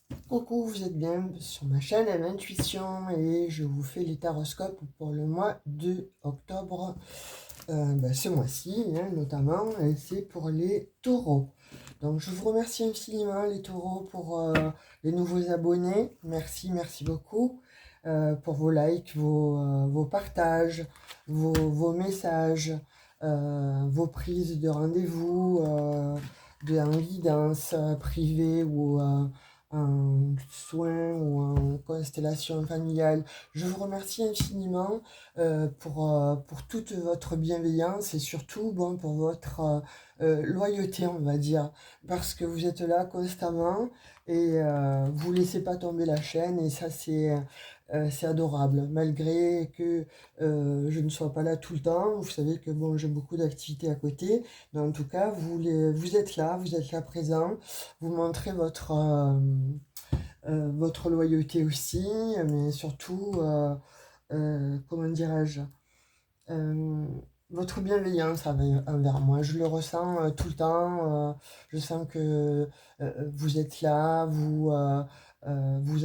Coucou, vous êtes bien sur ma chaîne Intuition et je vous fais les taroscopes pour le mois de octobre, ce mois-ci notamment, et c'est pour les taureaux. Donc je vous remercie infiniment les taureaux pour les nouveaux abonnés. Merci, merci beaucoup pour vos likes, vos partages, vos messages, vos prises de rendez-vous, en guidance privée ou en soins ou en constellation familiale. Je vous remercie infiniment pour toute votre bienveillance et surtout bon, pour votre loyauté, on va dire, parce que vous êtes là constamment et vous laissez pas tomber la chaîne et ça c'est adorable, malgré que je ne sois pas là tout le temps. Vous savez que bon, j'ai beaucoup d'activités à côté, mais en tout cas, vous êtes là présent, vous montrez votre loyauté aussi, mais surtout, comment dirais-je, euh, votre bienveillance envers moi. Je le ressens tout le temps. Je sens que vous êtes là, vous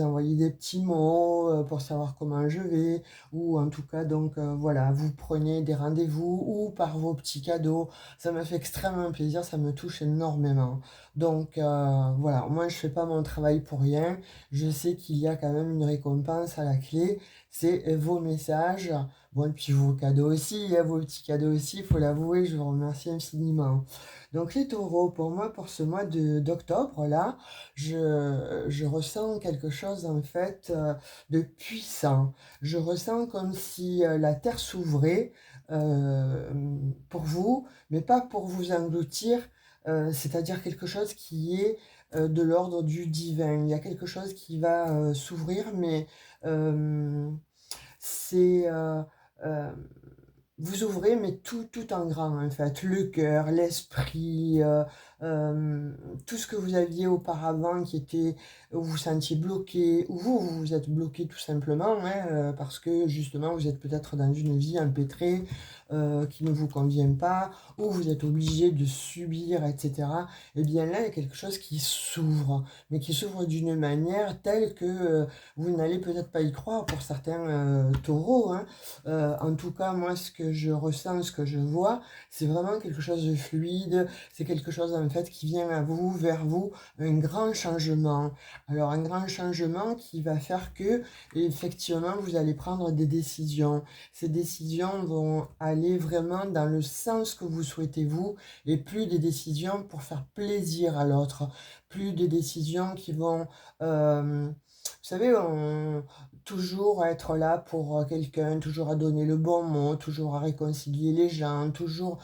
envoyez des petits mots pour savoir comment je vais, ou en tout cas, donc voilà, vous prenez des rendez-vous ou par vos petits cadeaux. Ça me fait extrêmement plaisir, ça me touche énormément. Donc voilà, moi je fais pas mon travail pour rien. Je sais qu'il y a quand même une récompense à la clé, c'est vos messages. Bon, et puis vos cadeaux aussi, vos petits cadeaux aussi, il faut l'avouer, je vous remercie infiniment. Donc les taureaux, pour moi, pour ce mois d'octobre, là, je ressens quelque chose en fait de puissant. Je ressens comme si la terre s'ouvrait euh, pour vous, mais pas pour vous engloutir, c'est-à-dire quelque chose qui est de l'ordre du divin. Il y a quelque chose qui va s'ouvrir, mais c'est euh, vous ouvrez, mais tout en grand, en fait. Le cœur, l'esprit, tout ce que vous aviez auparavant qui était, où vous vous sentiez bloqué, où vous vous êtes bloqué tout simplement, parce que justement, vous êtes peut-être dans une vie empêtrée, qui ne vous convient pas, où vous êtes obligé de subir, etc. Et bien là, il y a quelque chose qui s'ouvre, mais qui s'ouvre d'une manière telle que vous n'allez peut-être pas y croire pour certains taureaux, hein. En tout cas, moi, ce que je ressens, ce que je vois, c'est vraiment quelque chose de fluide. C'est quelque chose, en fait, qui vient à vous, vers vous, un grand changement. Alors, un grand changement qui va faire que, effectivement, vous allez prendre des décisions. Ces décisions vont aller vraiment dans le sens que vous souhaitez, vous, et plus des décisions pour faire plaisir à l'autre. Plus des décisions qui vont... vous savez, toujours être là pour quelqu'un, toujours à donner le bon mot, toujours à réconcilier les gens, toujours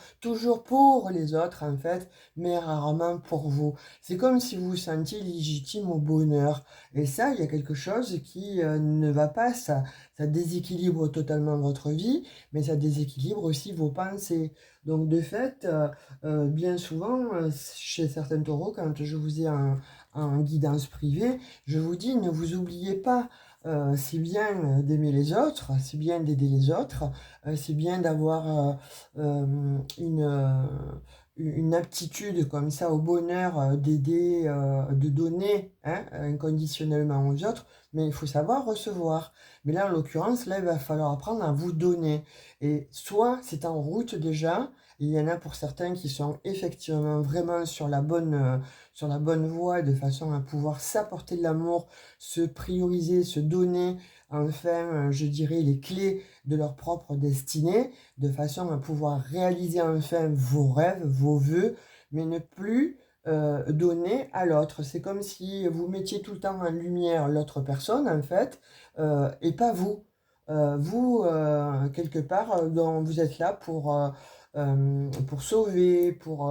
pour les autres en fait, mais rarement pour vous. C'est comme si vous vous sentiez légitime au bonheur. Et ça, il y a quelque chose qui ne va pas, ça déséquilibre totalement votre vie, mais ça déséquilibre aussi vos pensées. Donc de fait, bien souvent, chez certains taureaux, quand je vous ai en guidance privée, je vous dis, ne vous oubliez pas. C'est bien d'aimer les autres, c'est bien d'aider les autres, c'est bien d'avoir une aptitude comme ça au bonheur, d'aider, de donner inconditionnellement aux autres, mais il faut savoir recevoir. Mais là, en l'occurrence, là, il va falloir apprendre à vous donner. Et soit c'est en route déjà, il y en a pour certains qui sont effectivement vraiment sur la bonne voie de façon à pouvoir s'apporter de l'amour, se prioriser, se donner, enfin, je dirais, les clés de leur propre destinée, de façon à pouvoir réaliser enfin vos rêves, vos vœux, mais ne plus donner à l'autre. C'est comme si vous mettiez tout le temps en lumière l'autre personne, en fait, et pas vous. Vous, quelque part, dont vous êtes là pour sauver, pour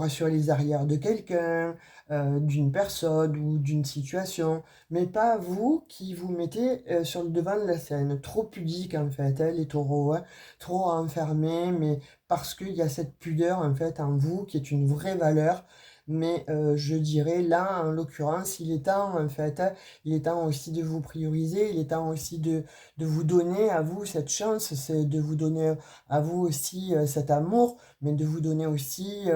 assurer les arrières de quelqu'un, d'une personne ou d'une situation, mais pas vous qui vous mettez sur le devant de la scène, trop pudique en fait, hein, les taureaux, hein, trop enfermés, mais parce qu'il y a cette pudeur en fait en vous qui est une vraie valeur. Mais je dirais là, en l'occurrence, il est temps en fait, hein, il est temps aussi de vous prioriser, il est temps aussi de vous donner à vous cette chance, c'est de vous donner à vous aussi cet amour, mais de vous donner aussi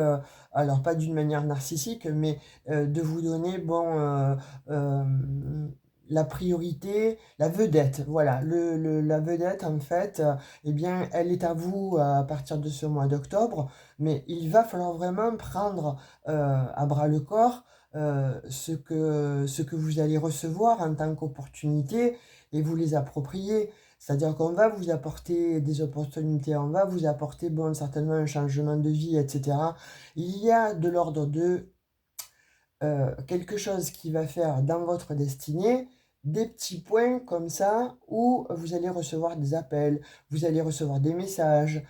alors pas d'une manière narcissique, mais de vous donner, bon, la priorité, la vedette, voilà, la vedette, en fait, eh bien, elle est à vous à partir de ce mois d'octobre, mais il va falloir vraiment prendre à bras le corps ce que vous allez recevoir en tant qu'opportunité et vous les approprier. C'est-à-dire qu'on va vous apporter des opportunités, on va vous apporter, bon, certainement un changement de vie, etc. Il y a de l'ordre de quelque chose qui va faire dans votre destinée des petits points comme ça où vous allez recevoir des appels, vous allez recevoir des messages,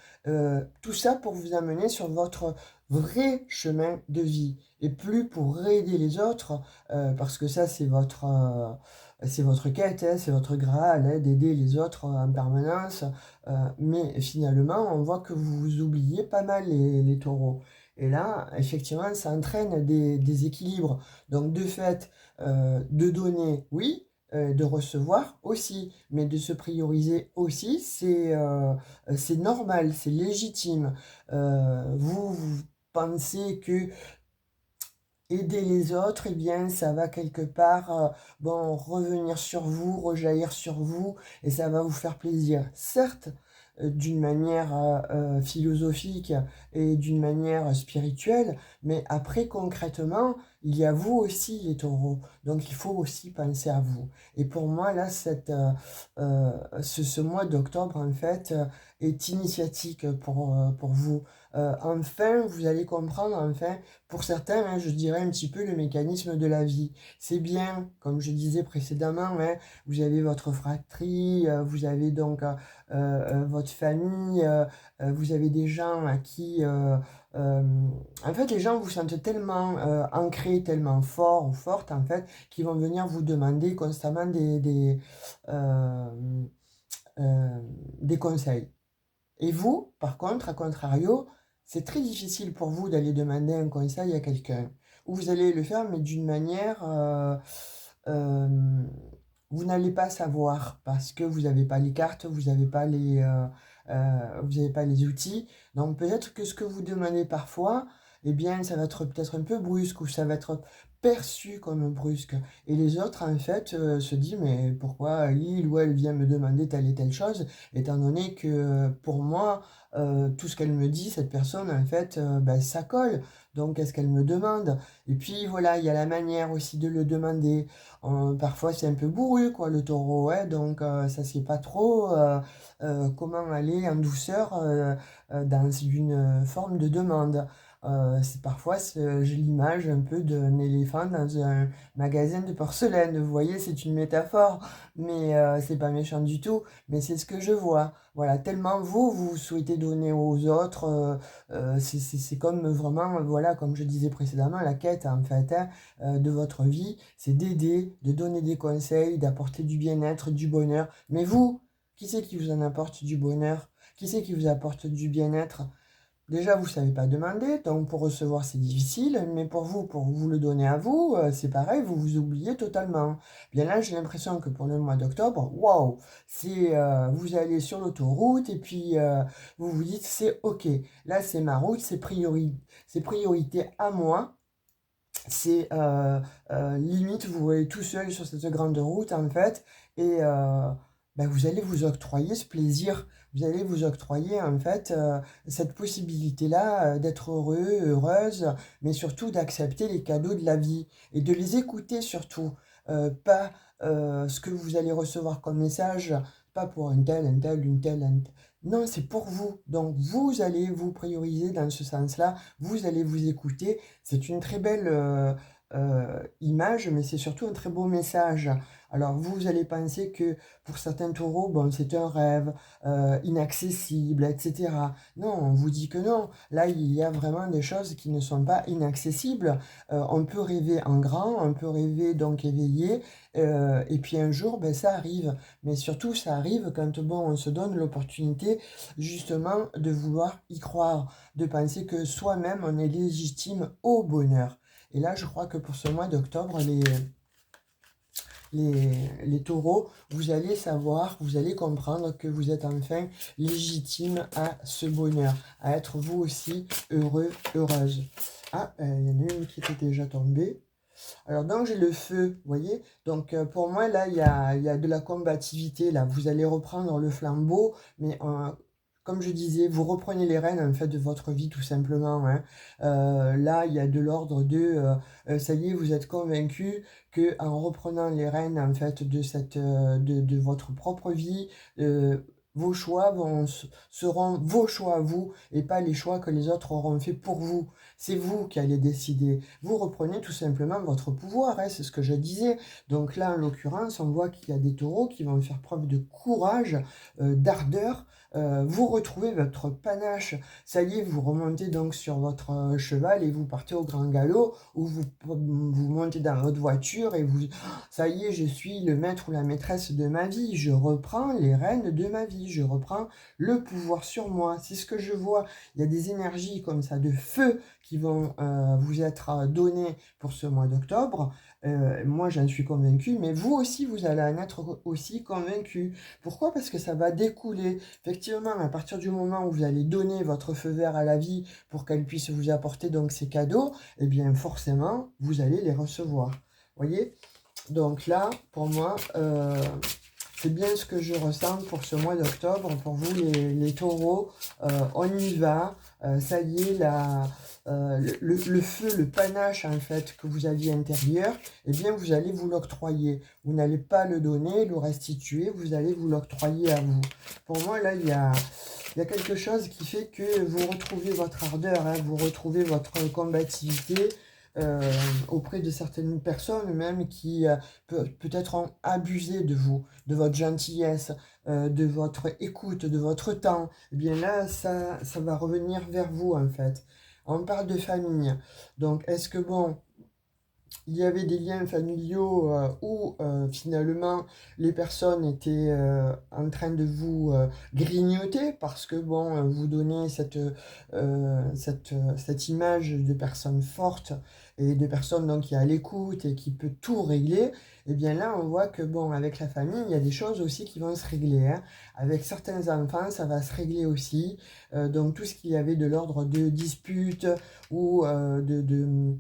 tout ça pour vous amener sur votre vrai chemin de vie et plus pour aider les autres, parce que ça c'est votre quête, hein, c'est votre Graal, hein, d'aider les autres en permanence, mais finalement on voit que vous oubliez pas mal les taureaux. Et là, effectivement, ça entraîne des déséquilibres. Donc, de fait, de donner, oui, de recevoir aussi, mais de se prioriser aussi, c'est normal, c'est légitime. Vous pensez que aider les autres, eh bien, ça va quelque part, bon, revenir sur vous, rejaillir sur vous, et ça va vous faire plaisir. Certes, d'une manière philosophique et d'une manière spirituelle, mais après, concrètement, il y a vous aussi, les taureaux. Donc, il faut aussi penser à vous. Et pour moi, là, ce mois d'octobre, en fait, est initiatique pour vous. Enfin, vous allez comprendre, enfin, pour certains, hein, je dirais un petit peu le mécanisme de la vie. C'est bien, comme je disais précédemment, hein, vous avez votre fratrie, vous avez donc votre famille, vous avez des gens à qui... euh, en fait, les gens vous sentent tellement ancrés, tellement forts ou fortes, en fait, qu'ils vont venir vous demander constamment euh, euh, des conseils. Et vous, par contre, à contrario, c'est très difficile pour vous d'aller demander un conseil à quelqu'un. Ou vous allez le faire, mais d'une manière, euh, vous n'allez pas savoir parce que vous n'avez pas les cartes, vous n'avez pas les outils. Donc peut-être que ce que vous demandez parfois, eh bien, ça va être peut-être un peu brusque ou ça va être perçu comme brusque. Et les autres, en fait, se disent, mais pourquoi il ou elle vient me demander telle et telle chose, étant donné que pour moi, tout ce qu'elle me dit, cette personne, en fait, ben, ça colle. Donc, qu'est-ce qu'elle me demande? Et puis, voilà, il y a la manière aussi de le demander. Parfois, c'est un peu bourru, quoi, le taureau, ouais, donc ça sait pas trop comment aller en douceur dans une forme de demande. J'ai l'image un peu d'un éléphant dans un magasin de porcelaine. Vous voyez, c'est une métaphore, mais c'est pas méchant du tout. Mais c'est ce que je vois. Voilà, tellement vous souhaitez donner aux autres, c'est comme vraiment, voilà, comme je disais précédemment, la quête en fait hein, de votre vie, c'est d'aider, de donner des conseils, d'apporter du bien-être, du bonheur. Mais vous, qui c'est qui vous en apporte du bonheur? Qui c'est qui vous apporte du bien-être? Déjà, vous ne savez pas demander, donc pour recevoir, c'est difficile, mais pour vous le donner à vous, c'est pareil, vous vous oubliez totalement. Bien là, j'ai l'impression que pour le mois d'octobre, waouh, vous allez sur l'autoroute et puis vous vous dites, c'est OK, là c'est ma route, c'est priorité à moi, c'est limite, vous voyez tout seul sur cette grande route en fait, et ben, vous allez vous octroyer ce plaisir, vous allez vous octroyer en fait cette possibilité-là d'être heureux, heureuse, mais surtout d'accepter les cadeaux de la vie et de les écouter surtout, pas ce que vous allez recevoir comme message, pas pour un tel, une telle, non, c'est pour vous. Donc vous allez vous prioriser dans ce sens-là, vous allez vous écouter. C'est une très belle image, mais c'est surtout un très beau message. Alors vous allez penser que pour certains taureaux, bon, c'est un rêve inaccessible, etc. Non, on vous dit que non. Là, il y a vraiment des choses qui ne sont pas inaccessibles. On peut rêver en grand, on peut rêver donc éveillé, et puis un jour, ben, ça arrive. Mais surtout, ça arrive quand bon, on se donne l'opportunité justement de vouloir y croire, de penser que soi-même, on est légitime au bonheur. Et là, je crois que pour ce mois d'octobre, les taureaux, vous allez savoir, vous allez comprendre que vous êtes enfin légitime à ce bonheur, à être vous aussi heureux, heureuse. Ah, il y en a une qui était déjà tombée. Alors, donc, j'ai le feu, vous voyez? Donc, pour moi, là, il y a de la combativité, là. Vous allez reprendre le flambeau, mais comme je disais, vous reprenez les rênes, en fait, de votre vie, tout simplement, hein. Là, il y a de l'ordre de, ça y est, vous êtes convaincu que en reprenant les rênes, en fait, de votre propre vie, vos choix seront vos choix à vous et pas les choix que les autres auront fait pour vous. C'est vous qui allez décider. Vous reprenez tout simplement votre pouvoir, hein, c'est ce que je disais. Donc là, en l'occurrence, on voit qu'il y a des taureaux qui vont faire preuve de courage, d'ardeur. Vous retrouvez votre panache. Ça y est, vous remontez donc sur votre cheval et vous partez au grand galop, ou vous montez dans votre voiture et vous... Ça y est, je suis le maître ou la maîtresse de ma vie. Je reprends les rênes de ma vie. Je reprends le pouvoir sur moi. C'est ce que je vois. Il y a des énergies comme ça de feu qui vont vous être données pour ce mois d'octobre. Moi, j'en suis convaincue, mais vous aussi, vous allez en être aussi convaincu. Pourquoi? Parce que ça va découler. Effectivement, à partir du moment où vous allez donner votre feu vert à la vie pour qu'elle puisse vous apporter donc ces cadeaux, eh bien, forcément, vous allez les recevoir. Voyez? Donc là, pour moi, c'est bien ce que je ressens pour ce mois d'octobre. Pour vous, les taureaux, on y va. Ça y est, le feu, le panache, en fait, que vous aviez intérieur, eh bien, vous allez vous l'octroyer. Vous n'allez pas le donner, le restituer, vous allez vous l'octroyer à vous. Pour moi, là, il y a quelque chose qui fait que vous retrouvez votre ardeur, hein, vous retrouvez votre combativité, auprès de certaines personnes même qui peut-être ont abusé de vous, de votre gentillesse, de votre écoute, de votre temps. Eh bien là, ça va revenir vers vous en fait. On parle de famille. Donc, est-ce que bon, il y avait des liens familiaux où finalement les personnes étaient en train de vous grignoter parce que bon, vous donnez cette image de personne forte et de personne donc qui est à l'écoute et qui peut tout régler. Et bien là, on voit que bon, avec la famille, il y a des choses aussi qui vont se régler, hein. Avec certains enfants, ça va se régler aussi. Donc tout ce qu'il y avait de l'ordre de disputes ou de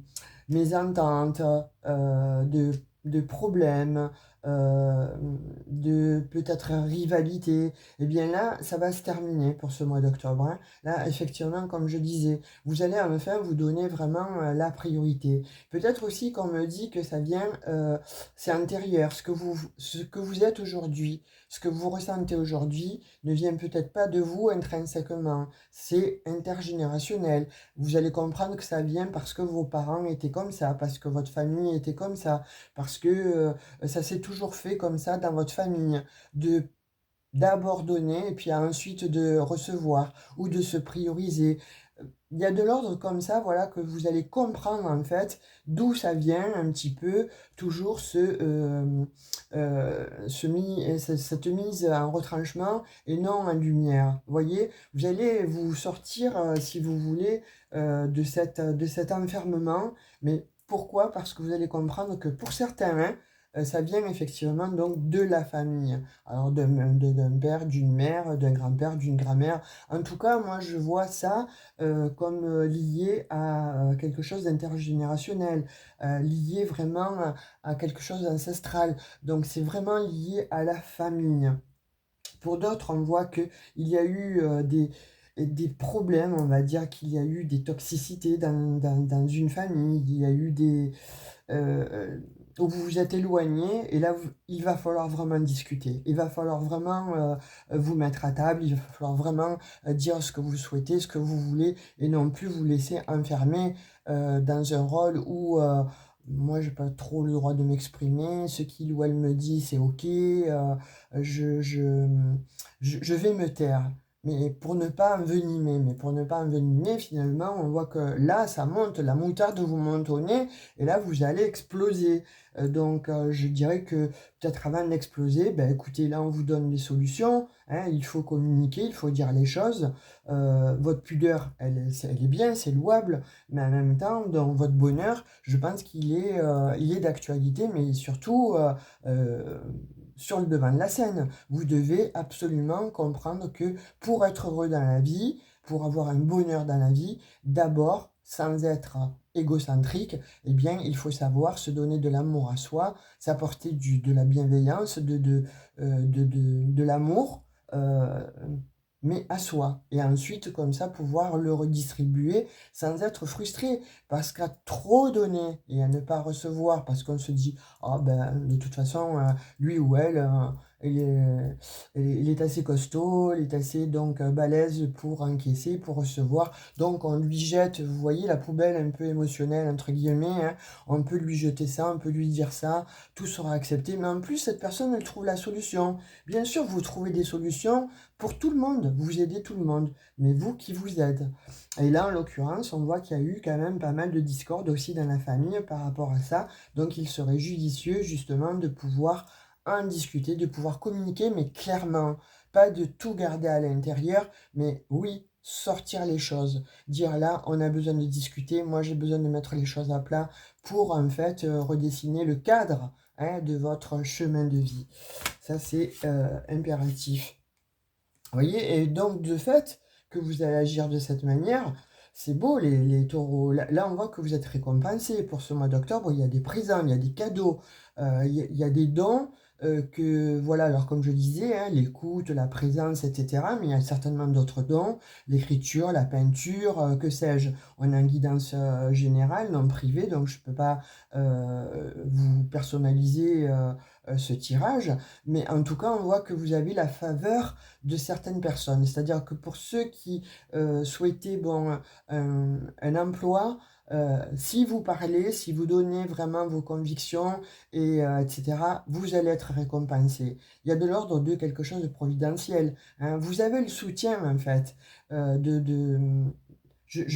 mésententes, de problèmes, de peut-être rivalité, et bien là, ça va se terminer pour ce mois d'octobre, hein. Là, effectivement, comme je disais, vous allez enfin vous donner vraiment la priorité. Peut-être aussi qu'on me dit que ça vient, c'est antérieur, ce que vous êtes aujourd'hui, ce que vous ressentez aujourd'hui ne vient peut-être pas de vous intrinsèquement, c'est intergénérationnel. Vous allez comprendre que ça vient parce que vos parents étaient comme ça, parce que votre famille était comme ça, parce que ça s'est toujours fait comme ça dans votre famille, de d'abord donner et puis ensuite de recevoir ou de se prioriser. Il y a de l'ordre comme ça, voilà, que vous allez comprendre en fait d'où ça vient un petit peu, toujours cette mise en retranchement et non en lumière. Vous voyez, vous allez vous sortir, si vous voulez, de cet enfermement. Mais pourquoi? Parce que vous allez comprendre que pour certains, hein, ça vient effectivement donc de la famille. Alors d'un père, d'une mère, d'un grand-père, d'une grand-mère. En tout cas, moi je vois ça comme lié à quelque chose d'intergénérationnel, lié vraiment à quelque chose d'ancestral. Donc c'est vraiment lié à la famille. Pour d'autres, on voit qu'il y a eu des problèmes, on va dire qu'il y a eu des toxicités dans une famille, il y a eu euh, où vous vous êtes éloigné, et là, il va falloir vraiment discuter. Il va falloir vraiment vous mettre à table, il va falloir vraiment dire ce que vous souhaitez, ce que vous voulez, et non plus vous laisser enfermer dans un rôle où moi, j'ai pas trop le droit de m'exprimer, ce qu'il ou elle me dit, c'est ok, je, je, je vais me taire. Mais pour ne pas envenimer, finalement, on voit que là, ça monte, la moutarde vous monte au nez, et là, vous allez exploser. Donc, je dirais que peut-être avant d'exploser, ben, écoutez, là, on vous donne des solutions, hein, il faut communiquer, il faut dire les choses. Votre pudeur, elle est bien, c'est louable, mais en même temps, dans votre bonheur, je pense il est d'actualité, mais surtout euh, sur le devant de la scène. Vous devez absolument comprendre que pour être heureux dans la vie, pour avoir un bonheur dans la vie, d'abord, sans être égocentrique, eh bien, il faut savoir se donner de l'amour à soi, s'apporter de la bienveillance, de l'amour, euh, mais à soi. Et ensuite, comme ça, pouvoir le redistribuer sans être frustré. Parce qu'à trop donner et à ne pas recevoir, parce qu'on se dit, ah ben, de toute façon, lui ou elle, il est, il est assez costaud, il est assez donc balèze pour encaisser, pour recevoir. Donc on lui jette, vous voyez, la poubelle un peu émotionnelle, entre guillemets, hein. On peut lui jeter ça, on peut lui dire ça, tout sera accepté. Mais en plus, cette personne, elle trouve la solution. Bien sûr, vous trouvez des solutions pour tout le monde, vous aidez tout le monde, mais vous qui vous aide. Et là, en l'occurrence, on voit qu'il y a eu quand même pas mal de discorde aussi dans la famille par rapport à ça. Donc il serait judicieux justement de pouvoir en discuter, de pouvoir communiquer, mais clairement, pas de tout garder à l'intérieur, mais oui, sortir les choses, dire là, on a besoin de discuter, moi j'ai besoin de mettre les choses à plat pour en fait redessiner le cadre, hein, de votre chemin de vie. Ça, c'est impératif. Vous voyez, et donc de fait que vous allez agir de cette manière, c'est beau les taureaux. Là, on voit que vous êtes récompensés pour ce mois d'octobre. Il y a des présents, il y a des cadeaux, il y a des dons que, voilà, alors comme je disais, hein, l'écoute, la présence, etc. Mais il y a certainement d'autres dons, l'écriture, la peinture, que sais-je. On a une guidance générale, non privée, donc je ne peux pas vous personnaliser ce tirage. Mais en tout cas, on voit que vous avez la faveur de certaines personnes. C'est-à-dire que pour ceux qui souhaitaient bon, un emploi, si vous parlez, si vous donnez vraiment vos convictions, etc., vous allez être récompensé. Il y a de l'ordre de quelque chose de providentiel, hein. Vous avez le soutien, en fait, je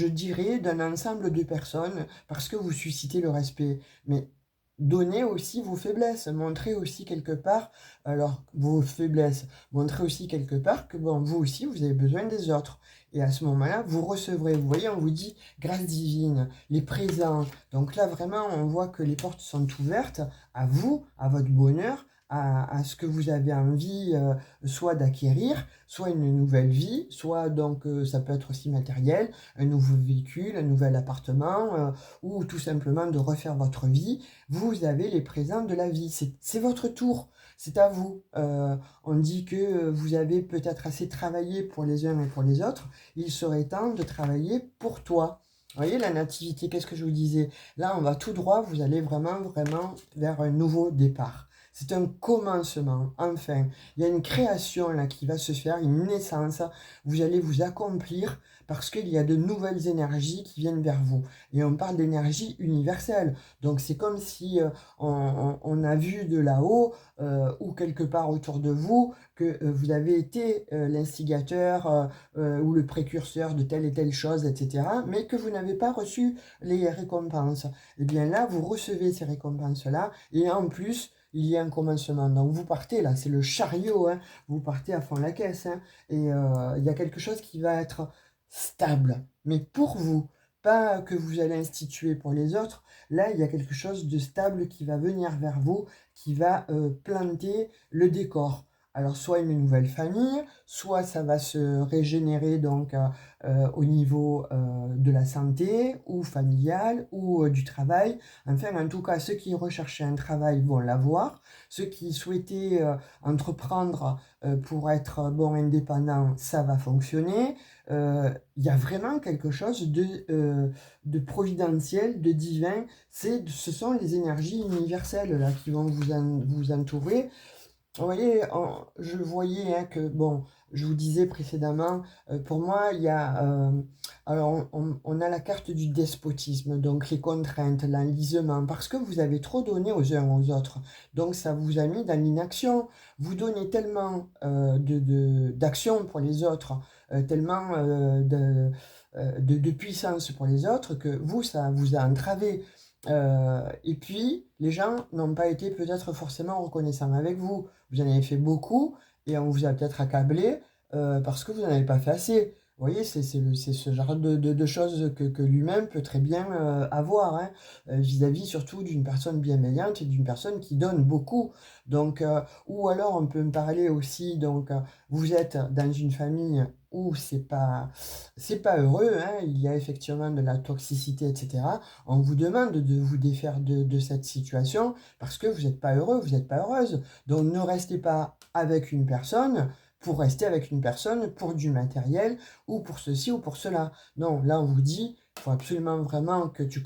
dirais, d'un ensemble de personnes parce que vous suscitez le respect. Mais donnez aussi vos faiblesses, montrez aussi quelque part, alors vos faiblesses, montrez aussi quelque part que bon, vous aussi, vous avez besoin des autres. Et à ce moment-là, vous recevrez, vous voyez, on vous dit grâce divine, les présents. Donc là, vraiment, on voit que les portes sont ouvertes à vous, à votre bonheur, à ce que vous avez envie, soit d'acquérir, soit une nouvelle vie, soit donc ça peut être aussi matériel, un nouveau véhicule, un nouvel appartement, ou tout simplement de refaire votre vie. Vous avez les présents de la vie. C'est votre tour. C'est à vous. On dit que vous avez peut-être assez travaillé pour les uns et pour les autres. Il serait temps de travailler pour toi. Vous voyez la nativité, qu'est-ce que je vous disais? Là, on va tout droit, vous allez vraiment, vraiment vers un nouveau départ. C'est un commencement, enfin. Il y a une création là qui va se faire, une naissance. Vous allez vous accomplir parce qu'il y a de nouvelles énergies qui viennent vers vous. Et on parle d'énergie universelle. Donc c'est comme si on a vu de là-haut ou quelque part autour de vous que vous avez été l'instigateur ou le précurseur de telle et telle chose, etc., mais que vous n'avez pas reçu les récompenses. Et bien là, vous recevez ces récompenses-là, et en plus, il y a un commencement. Donc vous partez là, c'est le chariot, hein, vous partez à fond la caisse, hein, et il y a quelque chose qui va être stable, mais pour vous, pas que vous allez instituer pour les autres. Là, il y a quelque chose de stable qui va venir vers vous, qui va planter le décor. Alors, soit une nouvelle famille, soit ça va se régénérer donc au niveau de la santé ou familiale ou du travail. Enfin, en tout cas, ceux qui recherchaient un travail vont l'avoir. Ceux qui souhaitaient entreprendre pour être bon indépendant, ça va fonctionner. Il y a vraiment quelque chose de providentiel, de divin. Ce sont les énergies universelles là qui vont vous entourer. Vous voyez, je voyais hein, que, bon, je vous disais précédemment, pour moi, il y a, alors on a la carte du despotisme, donc les contraintes, l'enlisement, parce que vous avez trop donné aux uns aux autres. Donc ça vous a mis dans l'inaction. Vous donnez tellement d'action pour les autres, tellement de puissance pour les autres, que vous, ça vous a entravé. Et puis, les gens n'ont pas été peut-être forcément reconnaissants avec vous. Vous en avez fait beaucoup et on vous a peut-être accablé parce que vous n'en avez pas fait assez. Vous voyez, c'est ce genre de choses que l'humain peut très bien avoir, hein, vis-à-vis surtout d'une personne bienveillante et d'une personne qui donne beaucoup. Donc, ou alors on peut me parler aussi, donc vous êtes dans une famille où c'est pas heureux, hein, il y a effectivement de la toxicité, etc. On vous demande de vous défaire de cette situation parce que vous n'êtes pas heureux, vous n'êtes pas heureuse. Donc ne restez pas avec une personne pour rester avec une personne pour du matériel ou pour ceci ou pour cela. Non, là on vous dit, il faut absolument vraiment que tu